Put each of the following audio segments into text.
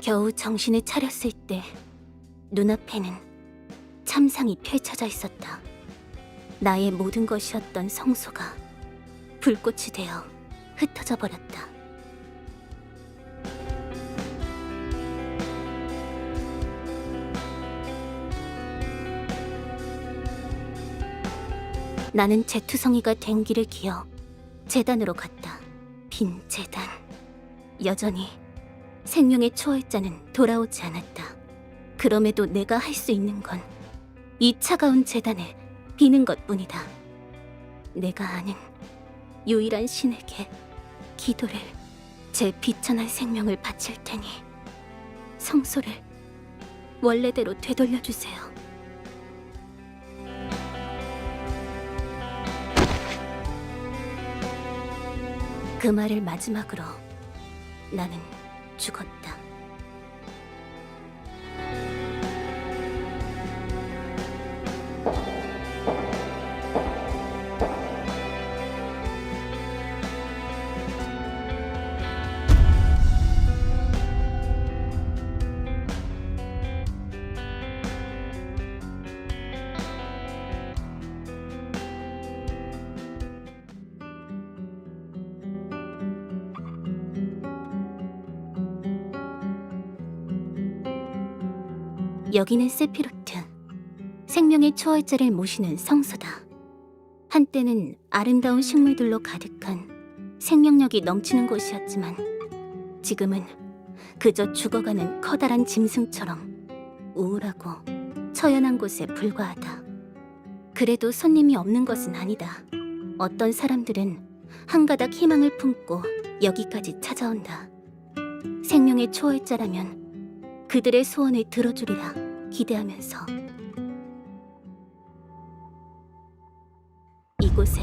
겨우 정신을 차렸을 때 눈앞에는 참상이 펼쳐져 있었다. 나의 모든 것이었던 성소가 불꽃이 되어 흩어져 버렸다. 나는 제투성이가 된 길을 기어 제단으로 갔다. 빈 제단. 여전히 생명의 초월자는 돌아오지 않았다. 그럼에도 내가 할 수 있는 건 이 차가운 제단을 비는 것뿐이다. 내가 아는 유일한 신에게 기도를, 제 비천한 생명을 바칠 테니 성소를 원래대로 되돌려주세요. 그 말을 마지막으로 나는 죽었다. 여기는 세피로트, 생명의 초월자를 모시는 성소다. 한때는 아름다운 식물들로 가득한 생명력이 넘치는 곳이었지만 지금은 그저 죽어가는 커다란 짐승처럼 우울하고 처연한 곳에 불과하다. 그래도 손님이 없는 것은 아니다. 어떤 사람들은 한 가닥 희망을 품고 여기까지 찾아온다. 생명의 초월자라면 그들의 소원을 들어주리라 기대하면서. 이곳에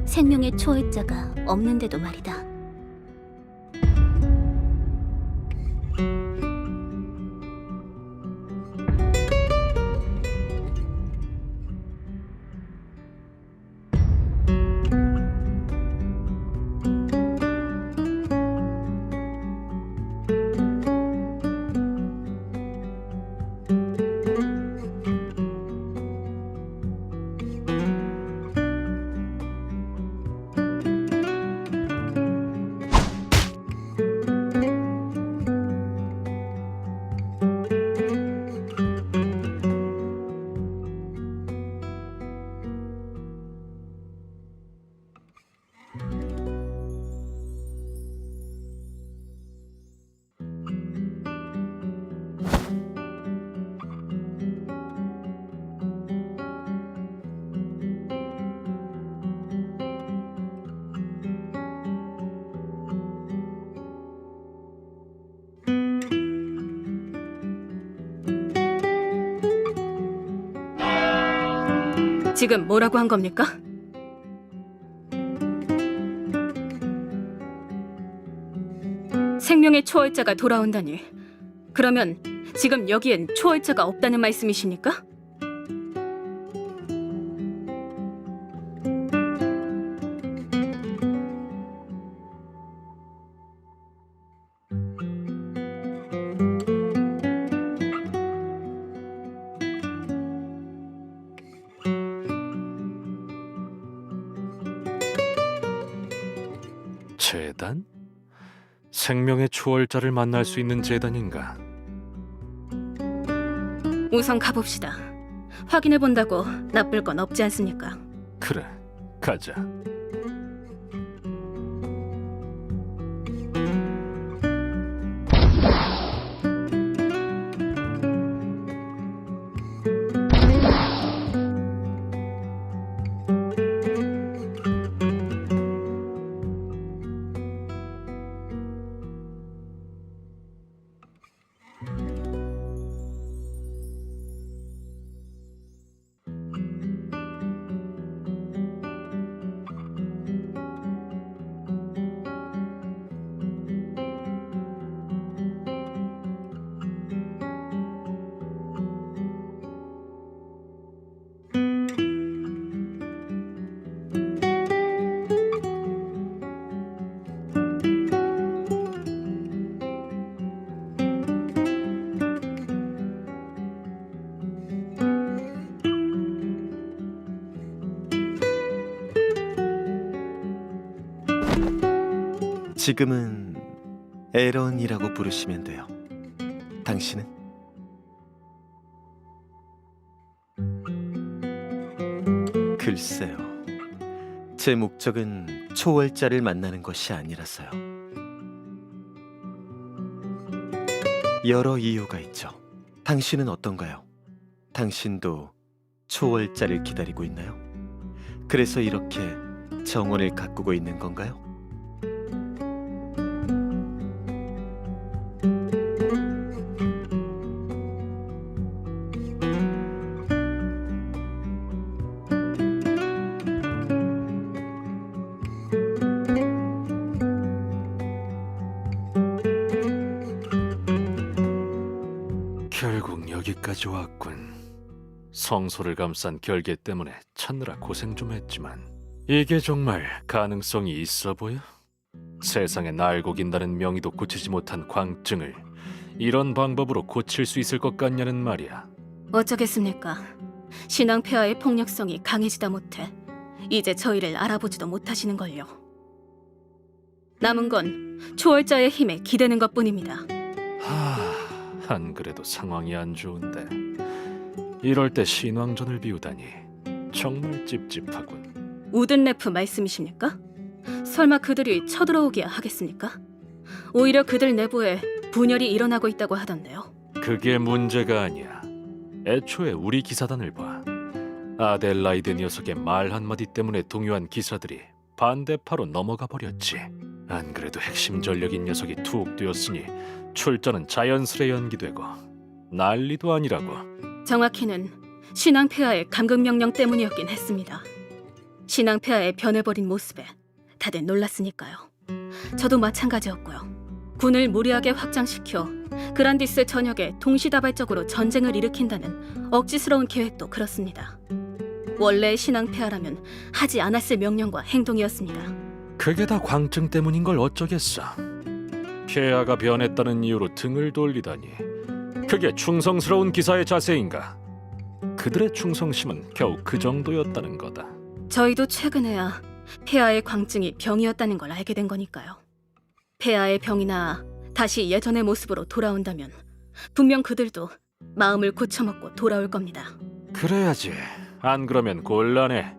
생명의 초월자가 없는데도 말이다. 지금 뭐라고 한 겁니까? 생명의 초월자가 돌아온다니. 그러면 지금 여기엔 초월자가 없다는 말씀이십니까? 재단? 생명의 초월자를 만날 수 있는 재단인가? 우선 가봅시다. 확인해본다고 나쁠 건 없지 않습니까? 그래, 가자. 지금은 에런이라고 부르시면 돼요. 당신은? 글쎄요. 제 목적은 초월자를 만나는 것이 아니라서요. 여러 이유가 있죠. 당신은 어떤가요? 당신도 초월자를 기다리고 있나요? 그래서 이렇게 정원을 가꾸고 있는 건가요? 결국 여기까지 왔군. 성소를 감싼 결계 때문에 찾느라 고생 좀 했지만 이게 정말 가능성이 있어 보여? 세상에 날고 긴다는 명의도 고치지 못한 광증을 이런 방법으로 고칠 수 있을 것 같냐는 말이야. 어쩌겠습니까? 신앙 폐하의 폭력성이 강해지다 못해 이제 저희를 알아보지도 못하시는걸요. 남은 건 초월자의 힘에 기대는 것뿐입니다. 안 그래도 상황이 안 좋은데 이럴 때 신왕전을 비우다니 정말 찝찝하군. 우든레프 말씀이십니까? 설마 그들이 쳐들어오기야 하겠습니까? 오히려 그들 내부에 분열이 일어나고 있다고 하던데요. 그게 문제가 아니야. 애초에 우리 기사단을 봐. 아델라이드 녀석의 말 한마디 때문에 동요한 기사들이 반대파로 넘어가 버렸지. 안 그래도 핵심 전력인 녀석이 투옥되었으니 출전은 자연스레 연기되고 난리도 아니라고. 정확히는 신앙 폐하의 감금 명령 때문이었긴 했습니다. 신앙 폐하의 변해버린 모습에 다들 놀랐으니까요. 저도 마찬가지였고요. 군을 무리하게 확장시켜 그란디스 전역에 동시다발적으로 전쟁을 일으킨다는 억지스러운 계획도 그렇습니다. 원래의 신앙 폐하라면 하지 않았을 명령과 행동이었습니다. 그게 다 광증 때문인 걸 어쩌겠어. 폐하가 변했다는 이유로 등을 돌리다니 그게 충성스러운 기사의 자세인가? 그들의 충성심은 겨우 그 정도였다는 거다. 저희도 최근에야 폐하의 광증이 병이었다는 걸 알게 된 거니까요. 폐하의 병이 나아 다시 예전의 모습으로 돌아온다면 분명 그들도 마음을 고쳐먹고 돌아올 겁니다. 그래야지. 안 그러면 곤란해.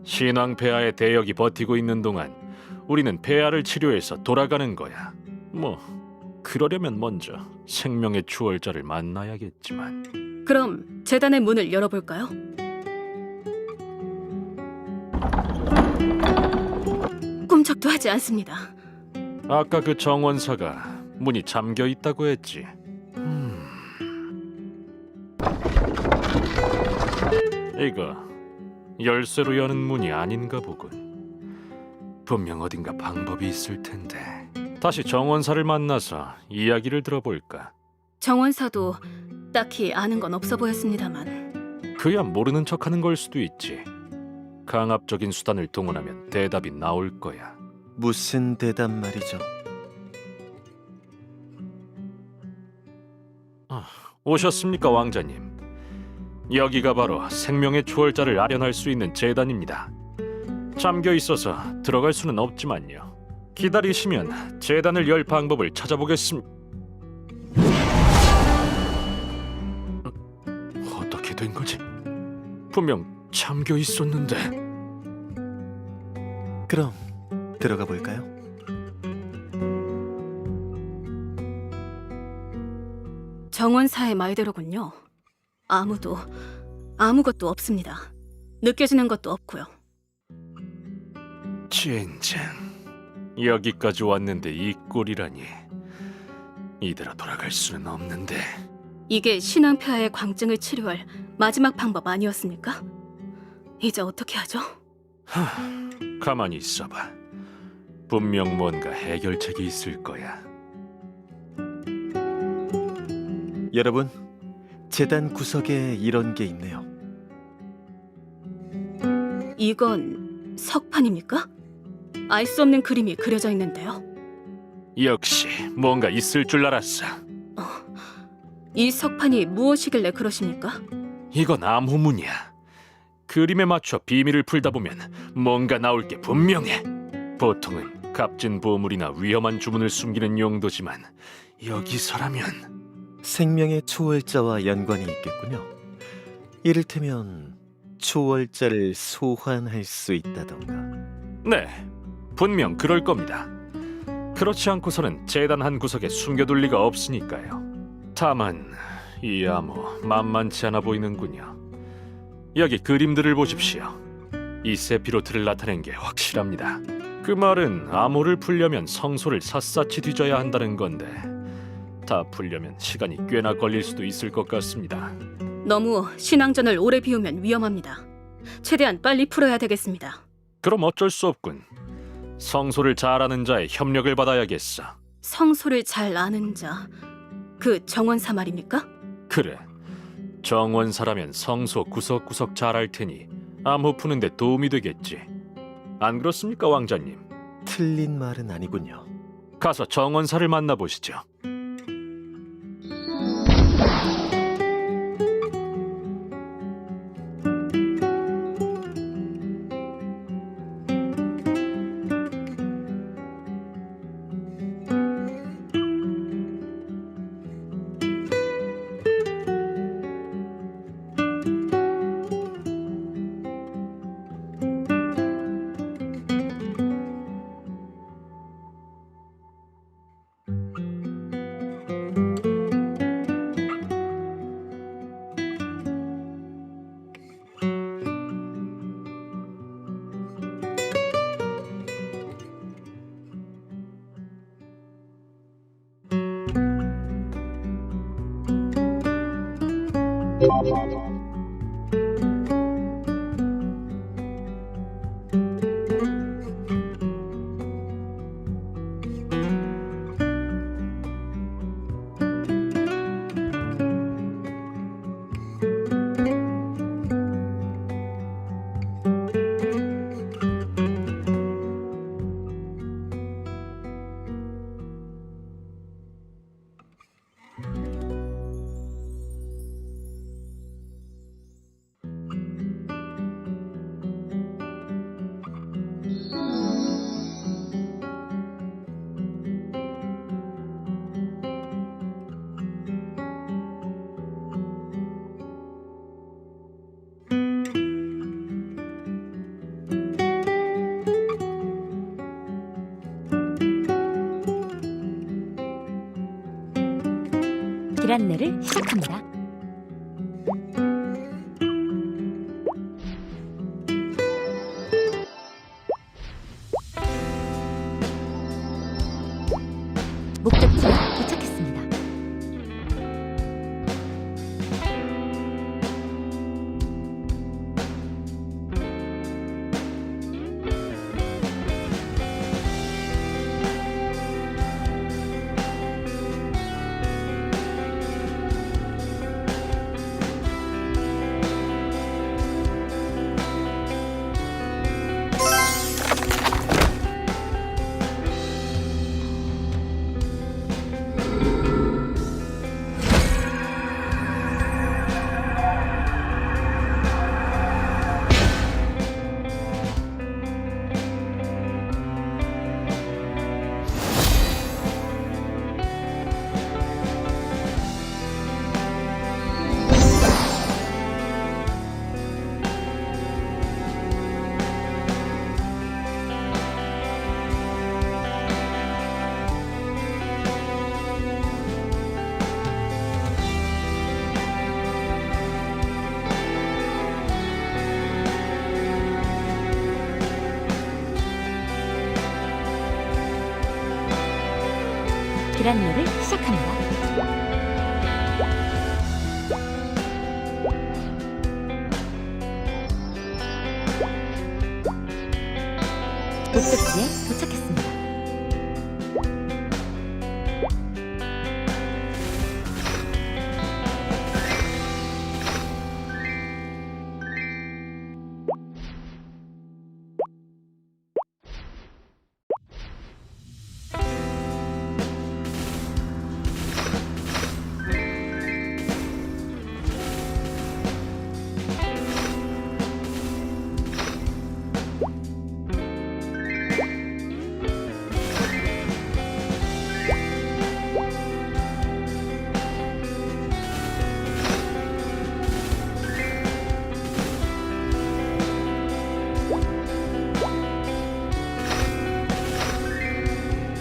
신왕 폐하의 대역이 버티고 있는 동안 우리는 폐하를 치료해서 돌아가는 거야. 뭐 그러려면 먼저 생명의 추월자를 만나야겠지만. 그럼 재단의 문을 열어볼까요? 꿈쩍도 하지 않습니다. 아까 그 정원사가 문이 잠겨 있다고 했지. 이거 열쇠로 여는 문이 아닌가 보군. 분명 어딘가 방법이 있을 텐데. 다시 정원사를 만나서 이야기를 들어볼까? 정원사도 딱히 아는 건 없어 보였습니다만 그야 모르는 척하는 걸 수도 있지. 강압적인 수단을 동원하면 대답이 나올 거야. 무슨 대답 말이죠? 오셨습니까, 왕자님? 여기가 바로 생명의 초월자를 아련할 수 있는 재단입니다. 잠겨 있어서 들어갈 수는 없지만요. 기다리시면 재단을 열 방법을 찾아보겠습니다. 어떻게 된 거지? 분명 잠겨 있었는데. 그럼 들어가 볼까요? 정원사의 말대로군요. 아무것도 없습니다. 느껴지는 것도 없고요. 젠장, 여기까지 왔는데 이 꼴이라니. 이대로 돌아갈 수는 없는데. 이게 신앙 폐하의 광증을 치료할 마지막 방법 아니었습니까? 이제 어떻게 하죠? 가만히 있어봐. 분명 뭔가 해결책이 있을 거야. 여러분, 재단 구석에 이런 게 있네요. 이건 석판입니까? 알 수 없는 그림이 그려져 있는데요. 역시 뭔가 있을 줄 알았어. 이 석판이 무엇이길래 그러십니까? 이건 암호문이야. 그림에 맞춰 비밀을 풀다 보면 뭔가 나올 게 분명해. 보통은 값진 보물이나 위험한 주문을 숨기는 용도지만 여기서라면 생명의 초월자와 연관이 있겠군요. 이를테면 초월자를 소환할 수 있다던가. 네, 분명 그럴 겁니다. 그렇지 않고서는 재단 한 구석에 숨겨둘 리가 없으니까요. 다만 이 암호 만만치 않아 보이는군요. 여기 그림들을 보십시오. 이 세피로트를 나타낸 게 확실합니다. 그 말은 암호를 풀려면 성소를 샅샅이 뒤져야 한다는 건데 다 풀려면 시간이 꽤나 걸릴 수도 있을 것 같습니다. 너무 신앙전을 오래 비우면 위험합니다. 최대한 빨리 풀어야 되겠습니다. 그럼 어쩔 수 없군. 성소를 잘 아는 자의 협력을 받아야겠어. 성소를 잘 아는 자, 그 정원사 말입니까? 그래, 정원사라면 성소 구석구석 잘 알 테니 암호 푸는데 도움이 되겠지. 안 그렇습니까, 왕자님? 틀린 말은 아니군요. 가서 정원사를 만나보시죠. 기란내를 시작합니다. 목적지에 도착했습니다. 기란내를 시작합니다. 목적지에 도착했습니다.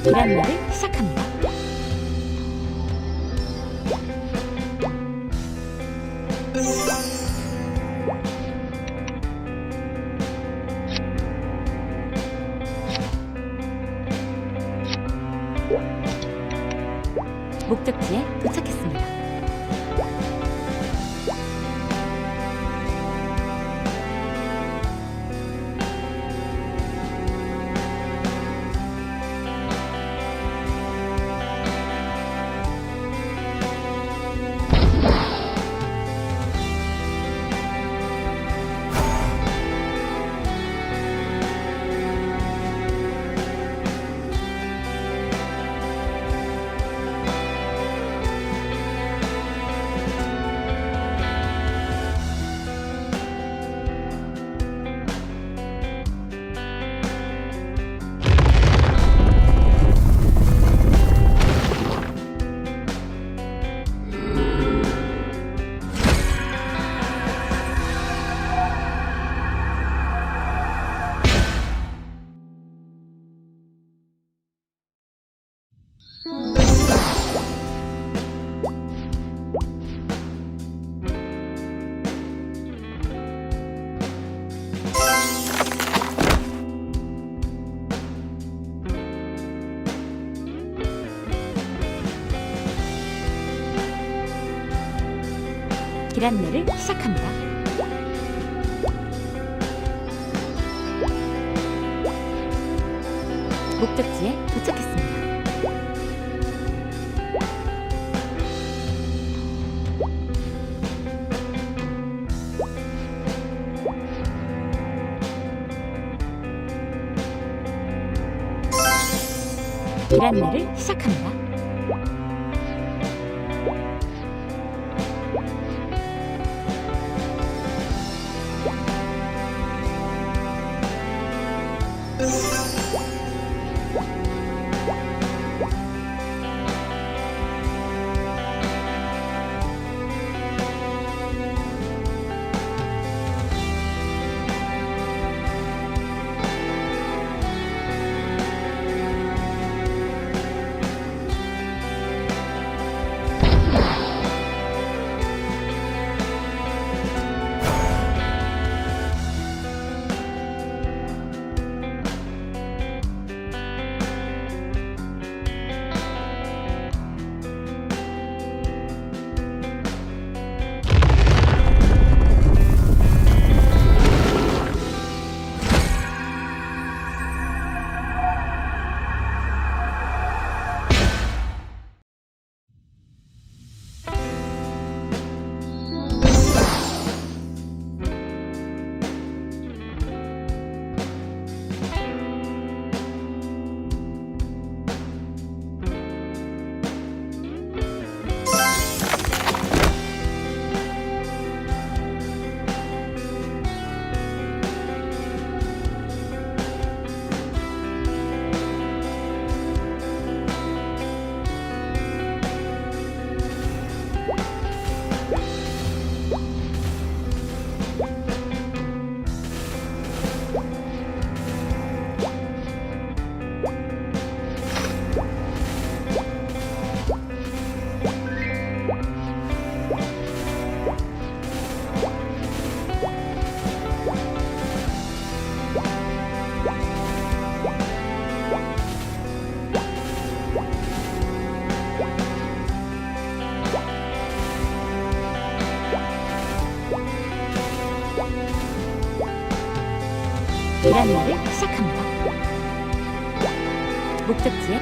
길안내를 시작합니다. 목적지에 도착했습니다. 길안내를 시작합니다. 목적지에 도착했습니다. 길안내를 시작합니다. 길안내를 시작합니다. 목적지에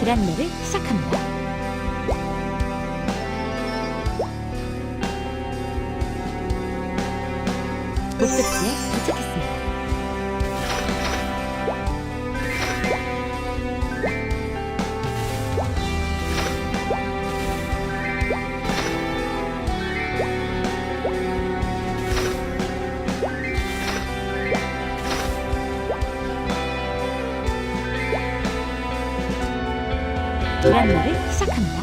기란내를 시작합니다. 목적지에 도착했습니다. 기란내를 시작합니다.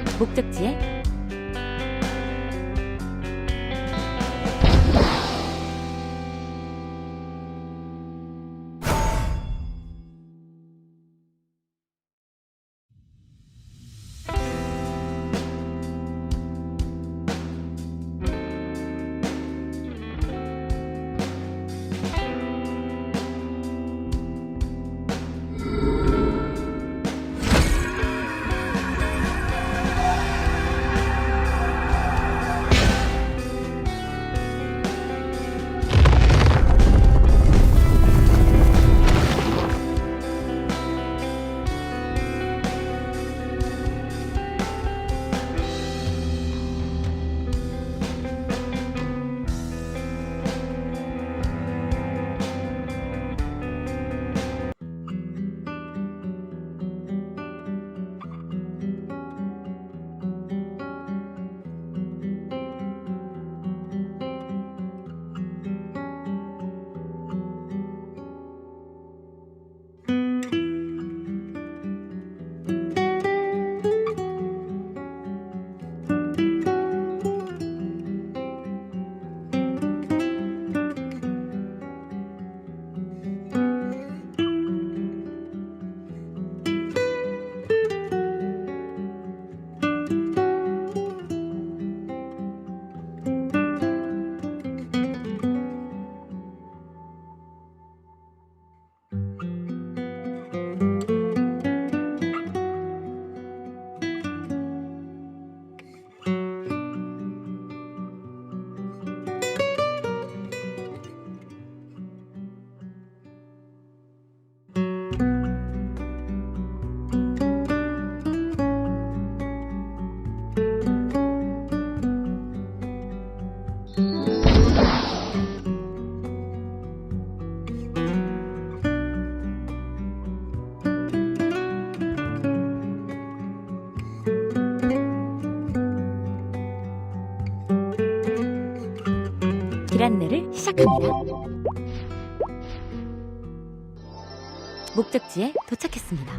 목적지에 기란내를 시작합니다. 목적지에 도착했습니다.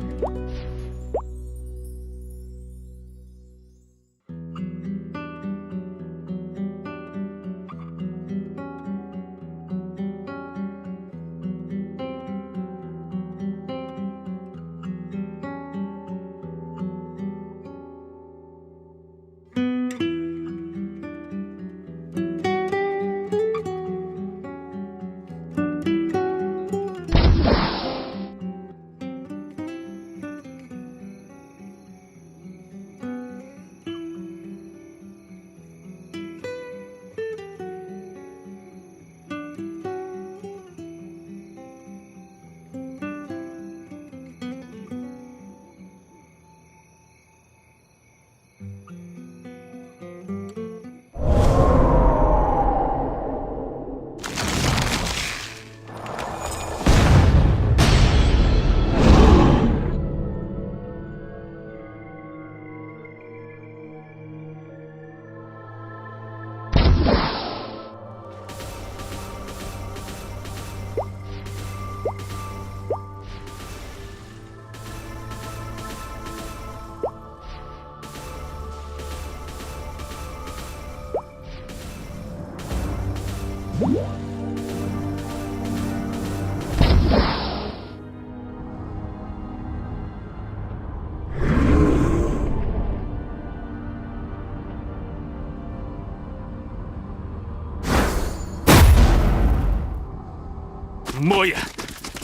뭐야?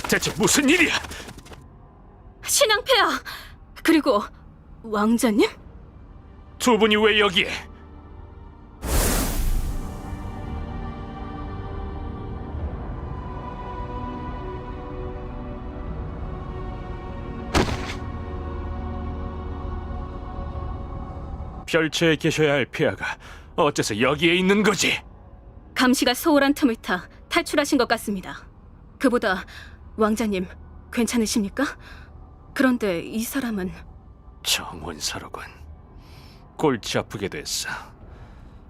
대체 무슨 일이야? 신앙폐하! 그리고 왕자님? 두 분이 왜 여기에? 별채에 계셔야 할 폐하가 어째서 여기에 있는 거지? 감시가 소홀한 틈을 타 탈출하신 것 같습니다. 그보다 왕자님 괜찮으십니까? 그런데 이 사람은 정원사로군. 골치 아프게 됐어.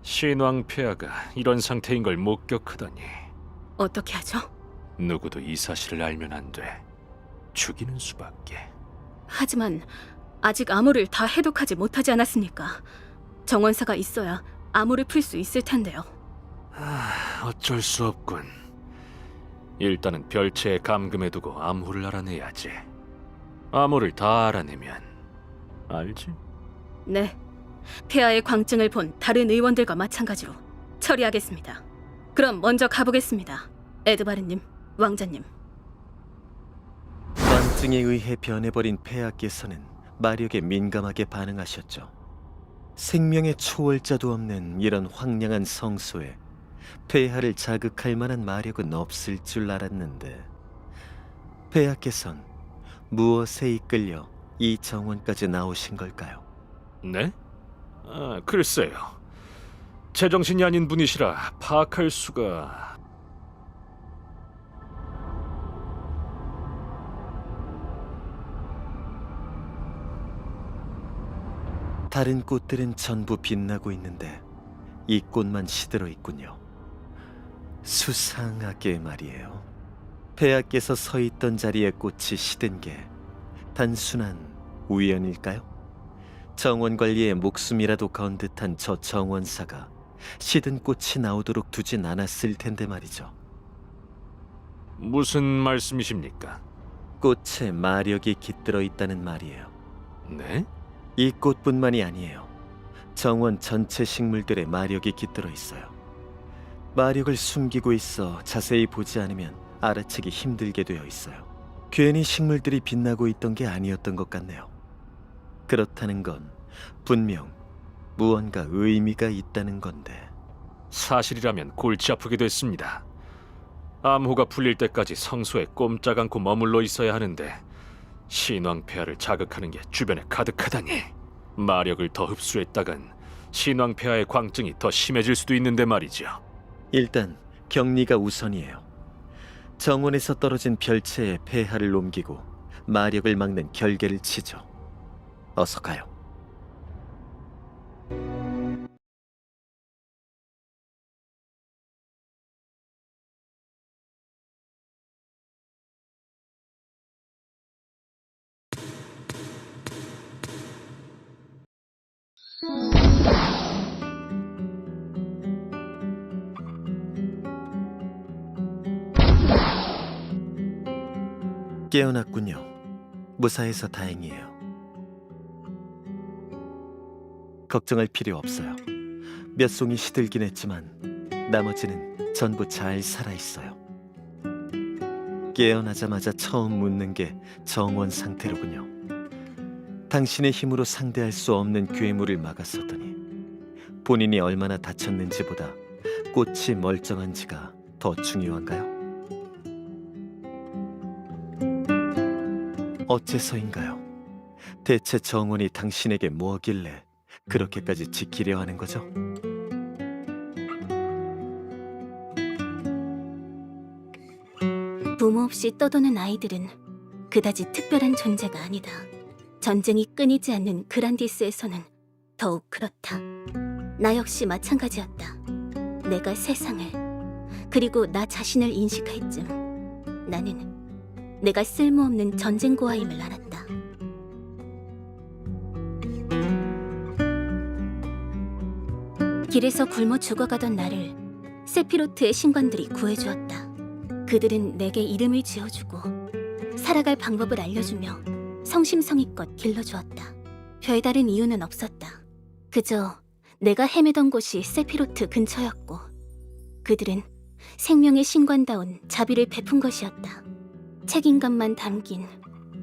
신왕 폐하가 이런 상태인 걸 목격하다니. 어떻게 하죠? 누구도 이 사실을 알면 안 돼. 죽이는 수밖에. 하지만 아직 암호를 다 해독하지 못하지 않았습니까? 정원사가 있어야 암호를 풀 수 있을 텐데요. 어쩔 수 없군. 일단은 별채에 감금해두고 암호를 알아내야지. 암호를 다 알아내면 알지? 네, 폐하의 광증을 본 다른 의원들과 마찬가지로 처리하겠습니다. 그럼 먼저 가보겠습니다. 에드바르님, 왕자님. 광증에 의해 변해버린 폐하께서는 마력에 민감하게 반응하셨죠. 생명의 초월자도 없는 이런 황량한 성소에 폐하를 자극할 만한 마력은 없을 줄 알았는데, 폐하께선 무엇에 이끌려 이 정원까지 나오신 걸까요? 네? 글쎄요. 제정신이 아닌 분이시라 파악할 수가... 다른 꽃들은 전부 빛나고 있는데 이 꽃만 시들어 있군요. 수상하게 말이에요. 폐하께서 서 있던 자리에 꽃이 시든 게 단순한 우연일까요? 정원 관리에 목숨이라도 건 듯한 저 정원사가 시든 꽃이 나오도록 두진 않았을 텐데 말이죠. 무슨 말씀이십니까? 꽃에 마력이 깃들어 있다는 말이에요. 네? 이 꽃뿐만이 아니에요. 정원 전체 식물들의 마력이 깃들어 있어요. 마력을 숨기고 있어 자세히 보지 않으면 알아채기 힘들게 되어 있어요. 괜히 식물들이 빛나고 있던 게 아니었던 것 같네요. 그렇다는 건 분명 무언가 의미가 있다는 건데. 사실이라면 골치 아프게 됐습니다. 암호가 풀릴 때까지 성소에 꼼짝 않고 머물러 있어야 하는데 신왕 폐하를 자극하는 게 주변에 가득하다니. 마력을 더 흡수했다간 신왕 폐하의 광증이 더 심해질 수도 있는데 말이죠. 일단 격리가 우선이에요. 정원에서 떨어진 별채에 폐하를 옮기고 마력을 막는 결계를 치죠. 어서 가요. 깨어났군요. 무사해서 다행이에요. 걱정할 필요 없어요. 몇 송이 시들긴 했지만 나머지는 전부 잘 살아있어요. 깨어나자마자 처음 묻는 게 정원 상태로군요. 당신의 힘으로 상대할 수 없는 괴물을 막았었더니 본인이 얼마나 다쳤는지보다 꽃이 멀쩡한지가 더 중요한가요? 어째서인가요? 대체 정원이 당신에게 뭐길래 그렇게까지 지키려 하는 거죠? 부모 없이 떠도는 아이들은 그다지 특별한 존재가 아니다. 전쟁이 끊이지 않는 그란디스에서는 더욱 그렇다. 나 역시 마찬가지였다. 내가 세상을, 그리고 나 자신을 인식할 쯤 나는 내가 쓸모없는 전쟁고아임을 알았다. 길에서 굶어 죽어가던 나를 세피로트의 신관들이 구해주었다. 그들은 내게 이름을 지어주고 살아갈 방법을 알려주며 성심성의껏 길러주었다. 별다른 이유는 없었다. 그저 내가 헤매던 곳이 세피로트 근처였고 그들은 생명의 신관다운 자비를 베푼 것이었다. 책임감만 담긴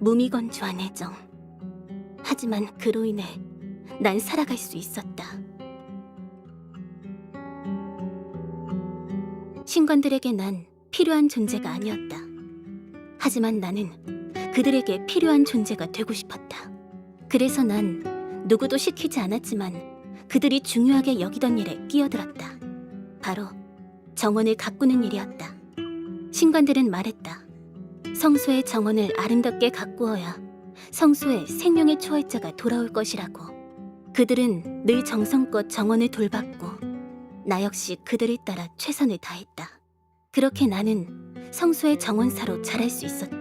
무미건조한 애정. 하지만 그로 인해 난 살아갈 수 있었다. 신관들에게 난 필요한 존재가 아니었다. 하지만 나는 그들에게 필요한 존재가 되고 싶었다. 그래서 난 누구도 시키지 않았지만 그들이 중요하게 여기던 일에 끼어들었다. 바로 정원을 가꾸는 일이었다. 신관들은 말했다. 성소의 정원을 아름답게 가꾸어야 성소의 생명의 초월자가 돌아올 것이라고. 그들은 늘 정성껏 정원을 돌봤고 나 역시 그들을 따라 최선을 다했다. 그렇게 나는 성소의 정원사로 자랄 수 있었다.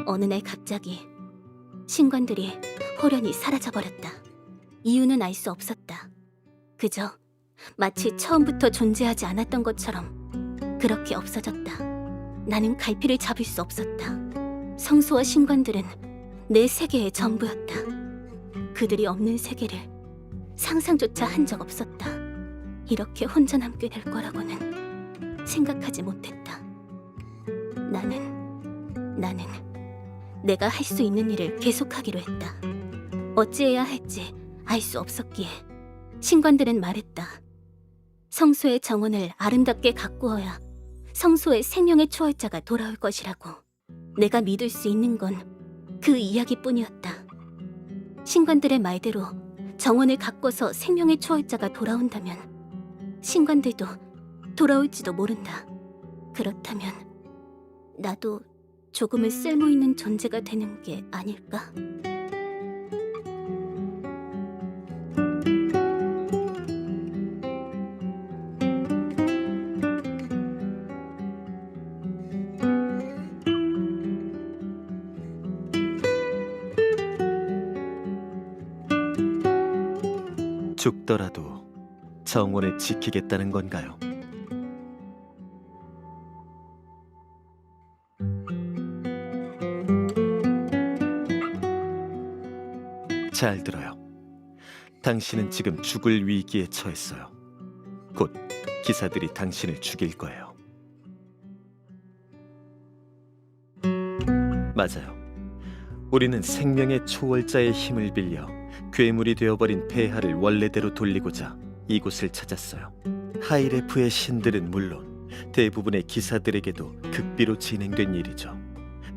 어느 날 갑자기 신관들이 호련히 사라져버렸다. 이유는 알 수 없었다. 그저 마치 처음부터 존재하지 않았던 것처럼 그렇게 없어졌다. 나는 갈피를 잡을 수 없었다. 성소와 신관들은 내 세계의 전부였다. 그들이 없는 세계를 상상조차 한 적 없었다. 이렇게 혼자 남게 될 거라고는 생각하지 못했다. 나는 내가 할 수 있는 일을 계속하기로 했다. 어찌해야 할지 알 수 없었기에 신관들은 말했다. 성소의 정원을 아름답게 가꾸어야 성소의 생명의 초월자가 돌아올 것이라고. 내가 믿을 수 있는 건 그 이야기뿐이었다. 신관들의 말대로 정원을 가꿔서 생명의 초월자가 돌아온다면 신관들도 돌아올지도 모른다. 그렇다면 나도 조금은 쓸모있는 존재가 되는 게 아닐까? 죽더라도 정원을 지키겠다는 건가요? 잘 들어요. 당신은 지금 죽을 위기에 처했어요. 곧 기사들이 당신을 죽일 거예요. 맞아요. 우리는 생명의 초월자의 힘을 빌려 괴물이 되어버린 폐하를 원래대로 돌리고자 이곳을 찾았어요. 하이레프의 신들은 물론 대부분의 기사들에게도 극비로 진행된 일이죠.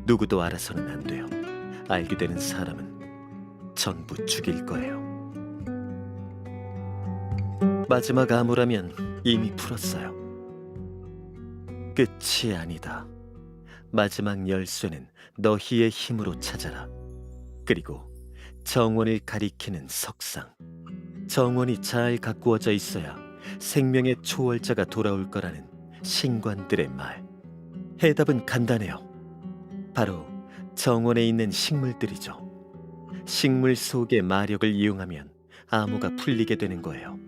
누구도 알아서는 안 돼요. 알게 되는 사람은 전부 죽일 거예요. 마지막 암호라면 이미 풀었어요. 끝이 아니다. 마지막 열쇠는 너희의 힘으로 찾아라. 그리고 정원을 가리키는 석상. 정원이 잘 가꾸어져 있어야 생명의 초월자가 돌아올 거라는 신관들의 말. 해답은 간단해요. 바로 정원에 있는 식물들이죠. 식물 속의 마력을 이용하면 암호가 풀리게 되는 거예요.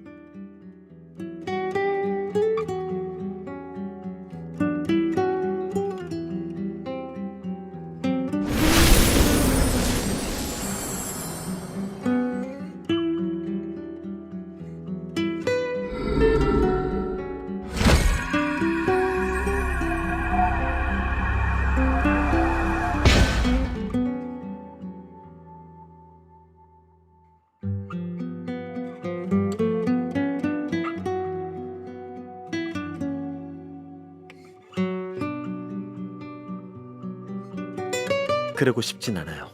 그러고 싶진 않아요.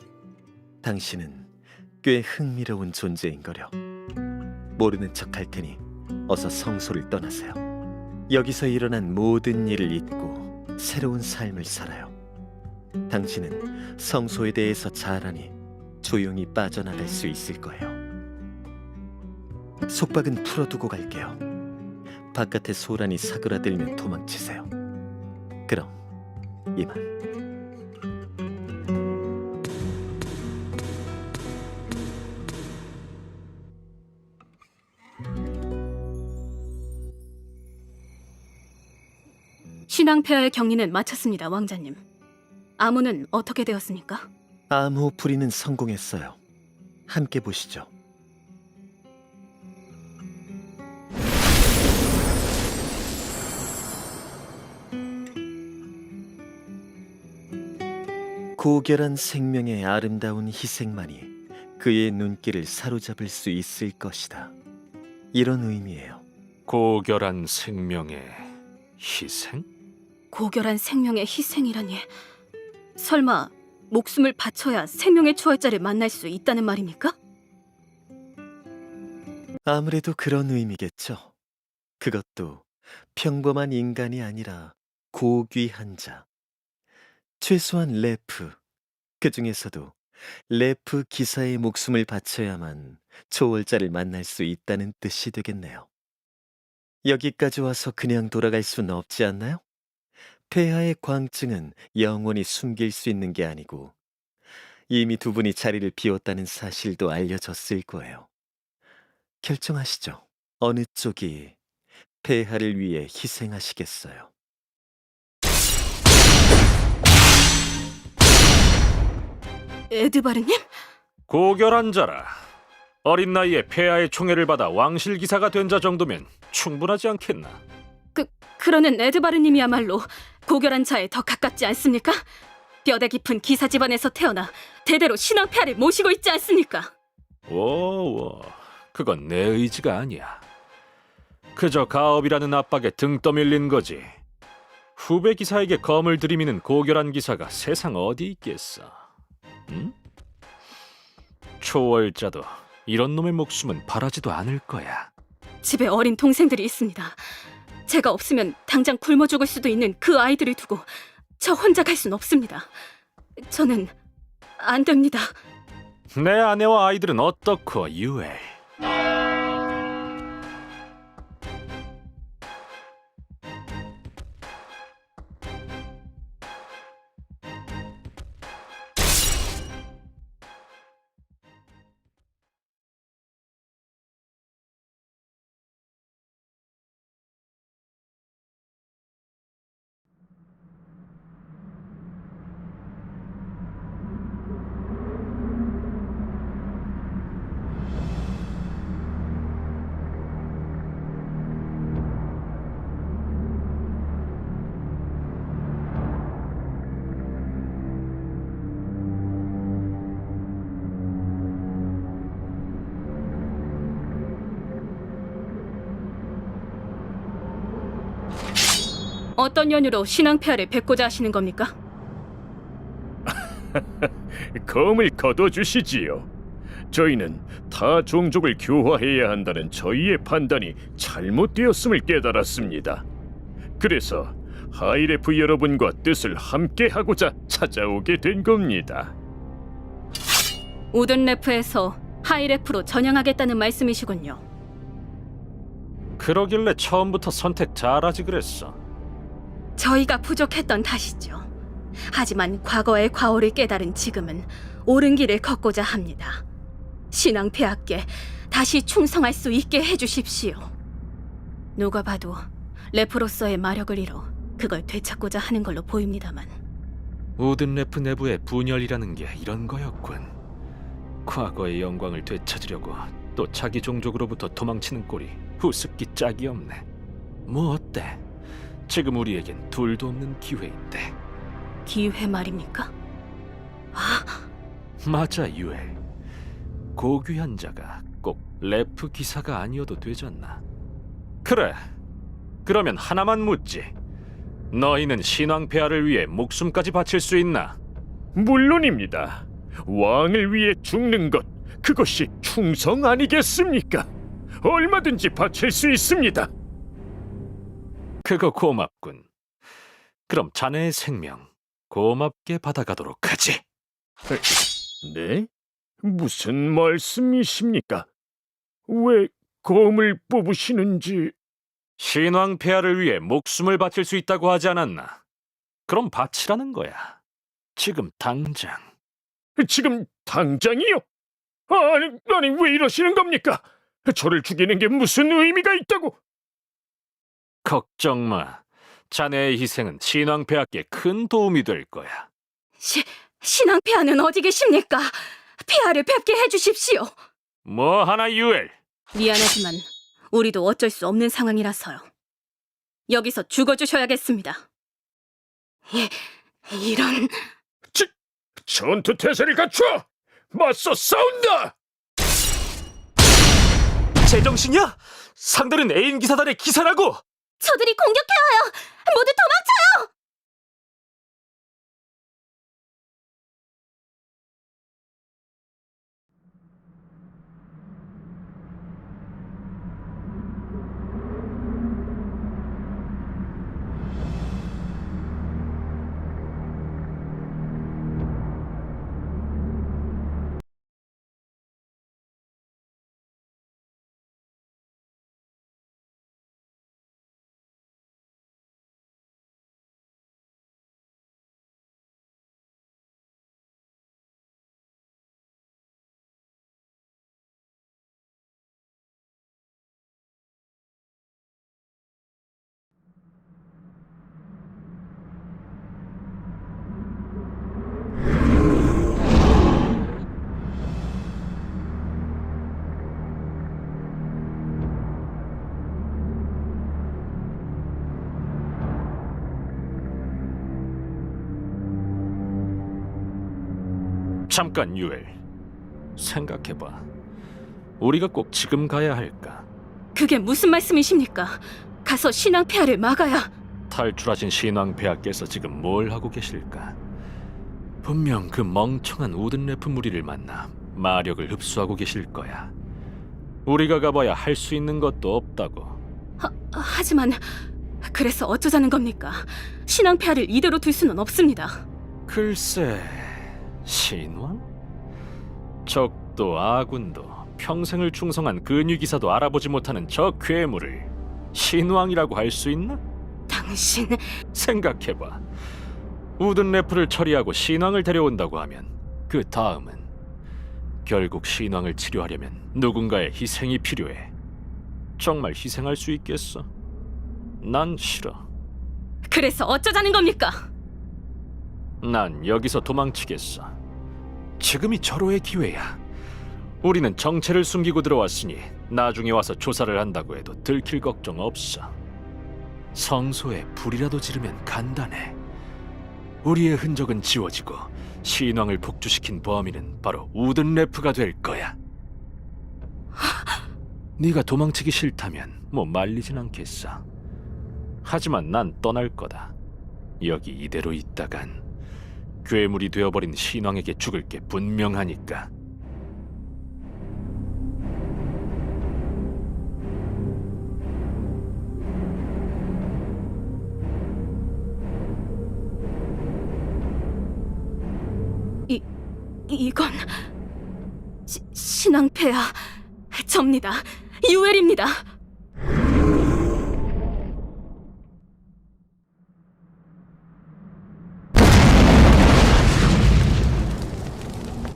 당신은 꽤 흥미로운 존재인 거려. 모르는 척 할 테니 어서 성소를 떠나세요. 여기서 일어난 모든 일을 잊고 새로운 삶을 살아요. 당신은 성소에 대해서 잘 아니 조용히 빠져나갈 수 있을 거예요. 속박은 풀어두고 갈게요. 바깥에 소란이 사그라들면 도망치세요. 그럼 이만. 신앙폐하의 격리는 마쳤습니다, 왕자님. 암호는 어떻게 되었습니까? 암호 풀이는 성공했어요. 함께 보시죠. 고결한 생명의 아름다운 희생만이 그의 눈길을 사로잡을 수 있을 것이다. 이런 의미예요. 고결한 생명의 희생? 고결한 생명의 희생이라니. 설마 목숨을 바쳐야 생명의 초월자를 만날 수 있다는 말입니까? 아무래도 그런 의미겠죠. 그것도 평범한 인간이 아니라 고귀한 자. 최소한 레프, 그 중에서도 레프 기사의 목숨을 바쳐야만 초월자를 만날 수 있다는 뜻이 되겠네요. 여기까지 와서 그냥 돌아갈 수는 없지 않나요? 폐하의 광증은 영원히 숨길 수 있는 게 아니고 이미 두 분이 자리를 비웠다는 사실도 알려졌을 거예요. 결정하시죠. 어느 쪽이 폐하를 위해 희생하시겠어요? 에드바르님? 고결한 자라. 어린 나이에 폐하의 총애를 받아 왕실 기사가 된 자 정도면 충분하지 않겠나? 그러는 에드바르님이야말로 고결한 자에 더 가깝지 않습니까? 뼈대 깊은 기사 집안에서 태어나 대대로 신앙 폐하를 모시고 있지 않습니까? 오, 그건 내 의지가 아니야. 그저 가업이라는 압박에 등 떠밀린 거지. 후배 기사에게 검을 들이미는 고결한 기사가 세상 어디 있겠어? 응? 초월자도 이런 놈의 목숨은 바라지도 않을 거야. 집에 어린 동생들이 있습니다. 제가 없으면 당장 굶어 죽을 수도 있는 그 아이들을 두고 저 혼자 갈 순 없습니다. 저는 안 됩니다. 내 아내와 아이들은 어떻고, 유엘? 어떤 연유로 신앙 폐하를 뵙고자 하시는 겁니까? 검을 거둬주시지요. 저희는 타 종족을 교화해야 한다는 저희의 판단이 잘못되었음을 깨달았습니다. 그래서 하이레프 여러분과 뜻을 함께하고자 찾아오게 된 겁니다. 우든레프에서 하이레프로 전향하겠다는 말씀이시군요. 그러길래 처음부터 선택 잘하지 그랬어. 저희가 부족했던 탓이죠. 하지만 과거의 과오를 깨달은 지금은 옳은 길을 걷고자 합니다. 신앙 폐하께 다시 충성할 수 있게 해주십시오. 누가 봐도 레프로서의 마력을 잃어 그걸 되찾고자 하는 걸로 보입니다만. 우든레프 내부의 분열이라는 게 이런 거였군. 과거의 영광을 되찾으려고 또 자기 종족으로부터 도망치는 꼴이 우습기 짝이 없네. 뭐 어때? 지금 우리에겐 둘도 없는 기회인데. 기회 말입니까? 맞아, 유엘. 고귀한 자가 꼭 레프 기사가 아니어도 되잖아. 그래. 그러면 하나만 묻지. 너희는 신왕 폐하를 위해 목숨까지 바칠 수 있나? 물론입니다. 왕을 위해 죽는 것, 그것이 충성 아니겠습니까? 얼마든지 바칠 수 있습니다. 그거 고맙군. 그럼 자네의 생명 고맙게 받아가도록 하지. 네? 무슨 말씀이십니까? 왜 검을 뽑으시는지... 신왕 폐하를 위해 목숨을 바칠 수 있다고 하지 않았나? 그럼 바치라는 거야. 지금 당장. 지금 당장이요? 아니 왜 이러시는 겁니까? 저를 죽이는 게 무슨 의미가 있다고? 걱정 마. 자네의 희생은 신왕 폐하께 큰 도움이 될 거야. 신앙 폐하는 어디 계십니까? 폐하를 뵙게 해주십시오. 뭐 하나, 유엘? 미안하지만 우리도 어쩔 수 없는 상황이라서요. 여기서 죽어주셔야겠습니다. 이런... 전투 태세를 갖춰! 맞서 싸운다! 제정신이야? 상대는 애인 기사단의 기사라고! 저들이 공격해와요. 모두 도망쳐요. 잠깐 유엘. 생각해봐. 우리가 꼭 지금 가야 할까? 그게 무슨 말씀이십니까? 가서 신앙 폐하를 막아야. 탈출하신 신왕폐하께서 지금 뭘 하고 계실까? 분명 그 멍청한 우든레프 무리를 만나 마력을 흡수하고 계실 거야. 우리가 가봐야 할 수 있는 것도 없다고. 하지만 그래서 어쩌자는 겁니까? 신앙 폐하를 이대로 둘 수는 없습니다. 글쎄, 신왕? 적도 아군도 평생을 충성한 근위기사도 알아보지 못하는 저 괴물을 신왕이라고 할 수 있나? 당신... 생각해봐. 우든레프를 처리하고 신왕을 데려온다고 하면 그 다음은 결국 신왕을 치료하려면 누군가의 희생이 필요해. 정말 희생할 수 있겠어? 난 싫어. 그래서 어쩌자는 겁니까? 난 여기서 도망치겠어. 지금이 절호의 기회야. 우리는 정체를 숨기고 들어왔으니 나중에 와서 조사를 한다고 해도 들킬 걱정 없어. 성소에 불이라도 지르면 간단해. 우리의 흔적은 지워지고 신왕을 복주시킨 범인은 바로 우든레프가 될 거야. 네가 도망치기 싫다면 뭐 말리진 않겠어. 하지만 난 떠날 거다. 여기 이대로 있다간 괴물이 되어버린 신왕에게 죽을 게 분명하니까. 이건... 신앙 폐하... 접니다. 유엘입니다.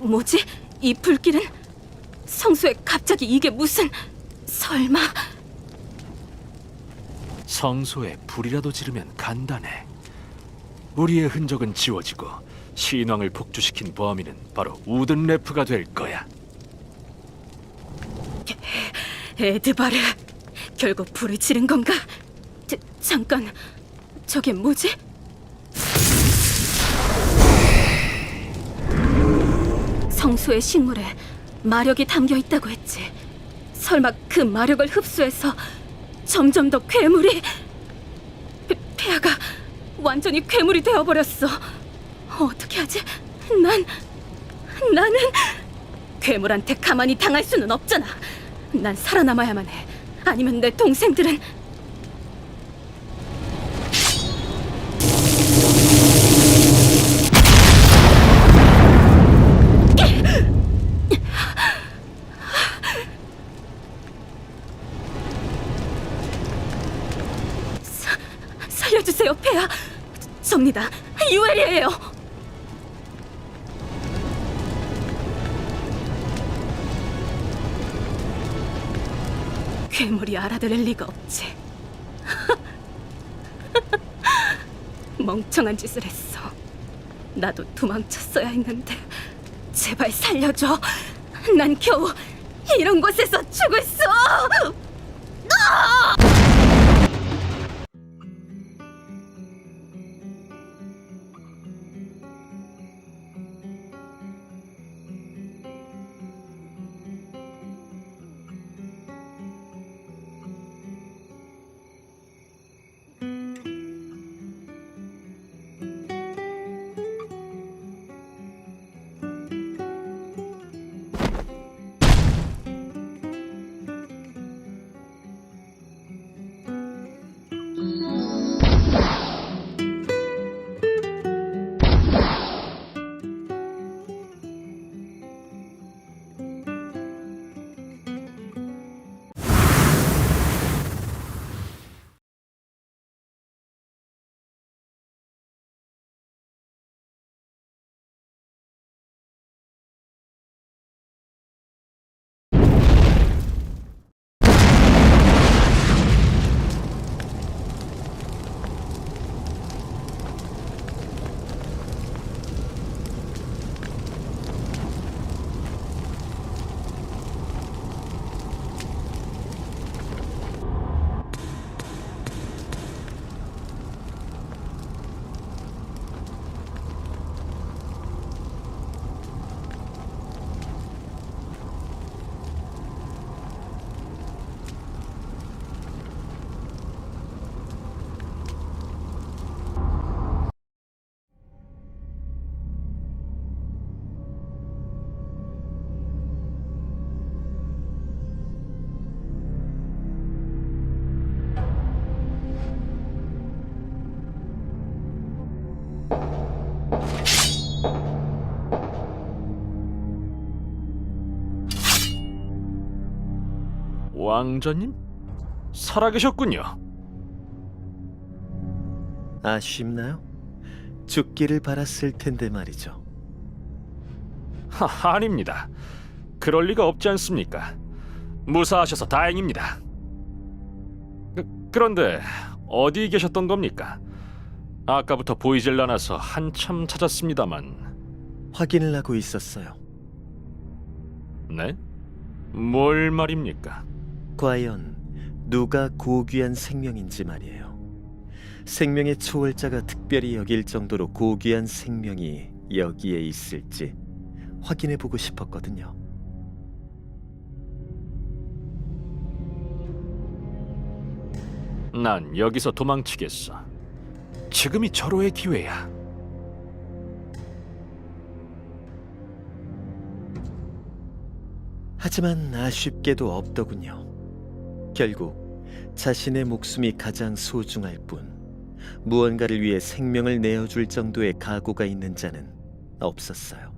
뭐지? 이 불길은? 성소에 갑자기 이게 무슨... 설마... 성소에 불이라도 지르면 간단해. 우리의 흔적은 지워지고 신왕을 복주시킨 범인은 바로 우든레프가 될 거야. 에드바르... 결국 불을 지른 건가? 잠깐... 저게 뭐지? 성소의 식물에 마력이 담겨 있다고 했지. 설마 그 마력을 흡수해서 점점 더 괴물이... 폐하가 완전히 괴물이 되어버렸어. 어떻게 하지? 나는 괴물한테 가만히 당할 수는 없잖아. 난 살아남아야만 해. 아니면 내 동생들은... 살려주세요, 폐하. 접니다. 유엘이에요. 괴물이 알아들을 리가 없지. 멍청한 짓을 했어. 나도 도망쳤어야 했는데. 제발 살려줘. 난 겨우 이런 곳에서 죽을 수... 왕자님? 살아계셨군요. 아쉽나요? 죽기를 바랐을 텐데 말이죠. 아닙니다. 그럴 리가 없지 않습니까? 무사하셔서 다행입니다. 그런데 어디 계셨던 겁니까? 아까부터 보이질 않아서 한참 찾았습니다만. 확인을 하고 있었어요. 네? 뭘 말입니까? 과연 누가 고귀한 생명인지 말이에요. 생명의 초월자가 특별히 여길 정도로 고귀한 생명이 여기에 있을지 확인해보고 싶었거든요. 난 여기서 도망치겠어. 지금이 절호의 기회야. 하지만 아쉽게도 없더군요. 결국 자신의 목숨이 가장 소중할 뿐 무언가를 위해 생명을 내어줄 정도의 각오가 있는 자는 없었어요.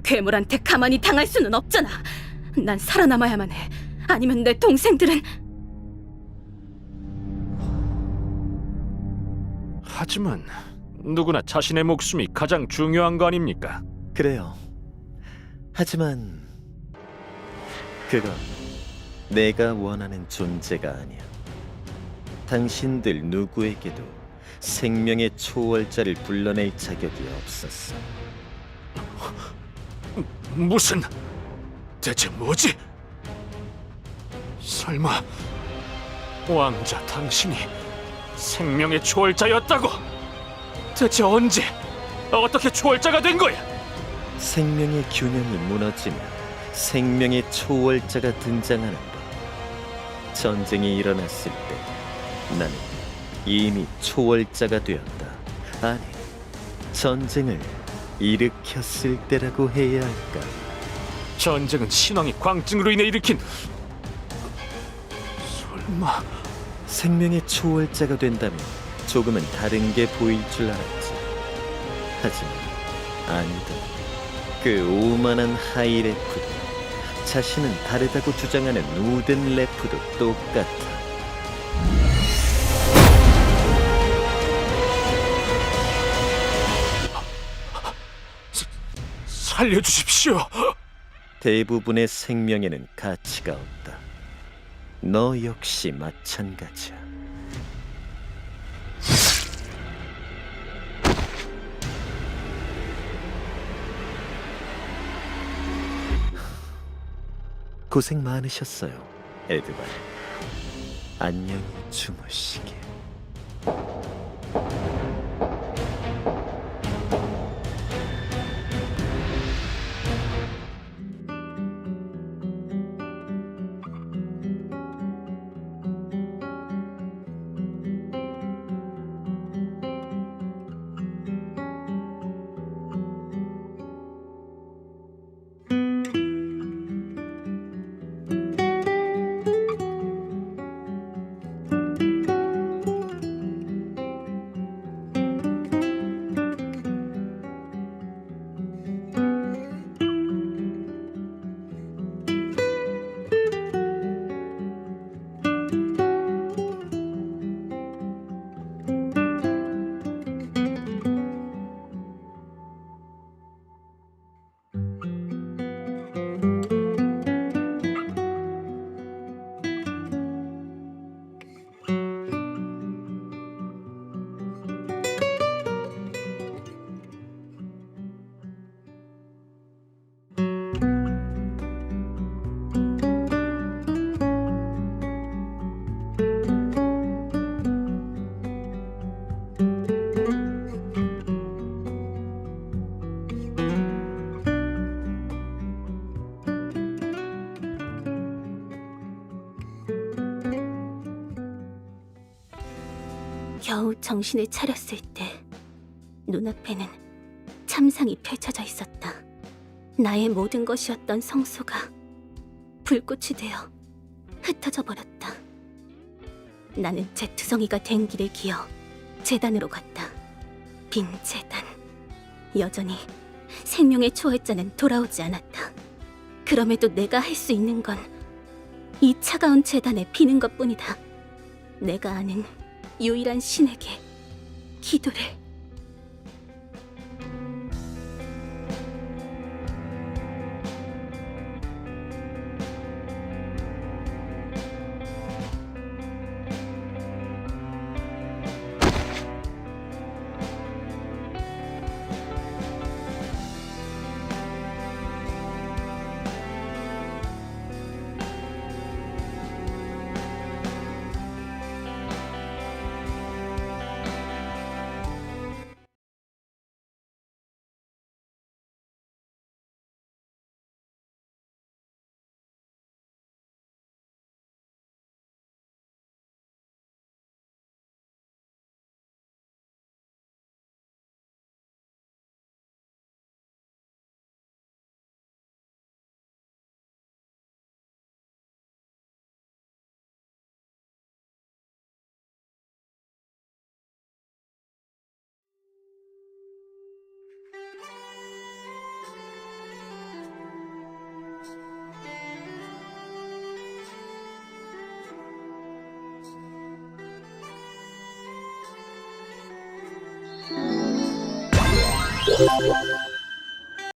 괴물한테 가만히 당할 수는 없잖아. 난 살아남아야만 해. 아니면 내 동생들은... 하지만 누구나 자신의 목숨이 가장 중요한 거 아닙니까? 그래요. 하지만 그건 내가 원하는 존재가 아니야. 당신들 누구에게도 생명의 초월자를 불러낼 자격이 없었어. 무슨... 대체 뭐지? 설마 왕자 당신이 생명의 초월자였다고? 대체 언제 어떻게 초월자가 된 거야? 생명의 균형이 무너지면 생명의 초월자가 등장하는 법. 전쟁이 일어났을 때 나는 이미 초월자가 되었다. 아니, 전쟁을 일으켰을 때라고 해야 할까? 전쟁은 신왕이 광증으로 인해 일으킨... 설마... 생명의 초월자가 된다면 조금은 다른 게 보일 줄 알았지. 하지만 아니다. 그 오만한 하이레프도 자신은 다르다고 주장하는 우든 레프도 똑같아. 살려주십시오. 대부분의 생명에는 가치가 없다. 너 역시 마찬가지야. 고생 많으셨어요, 에드발. 안녕히 주무시게. 겨우 정신을 차렸을 때 눈앞에는 참상이 펼쳐져 있었다. 나의 모든 것이었던 성소가 불꽃이 되어 흩어져 버렸다. 나는 제투성이가 된 길을 기어 재단으로 갔다. 빈 재단. 여전히 생명의 초월자는 돌아오지 않았다. 그럼에도 내가 할 수 있는 건 이 차가운 재단에 비는 것뿐이다. 내가 아는 유일한 신에게 기도를.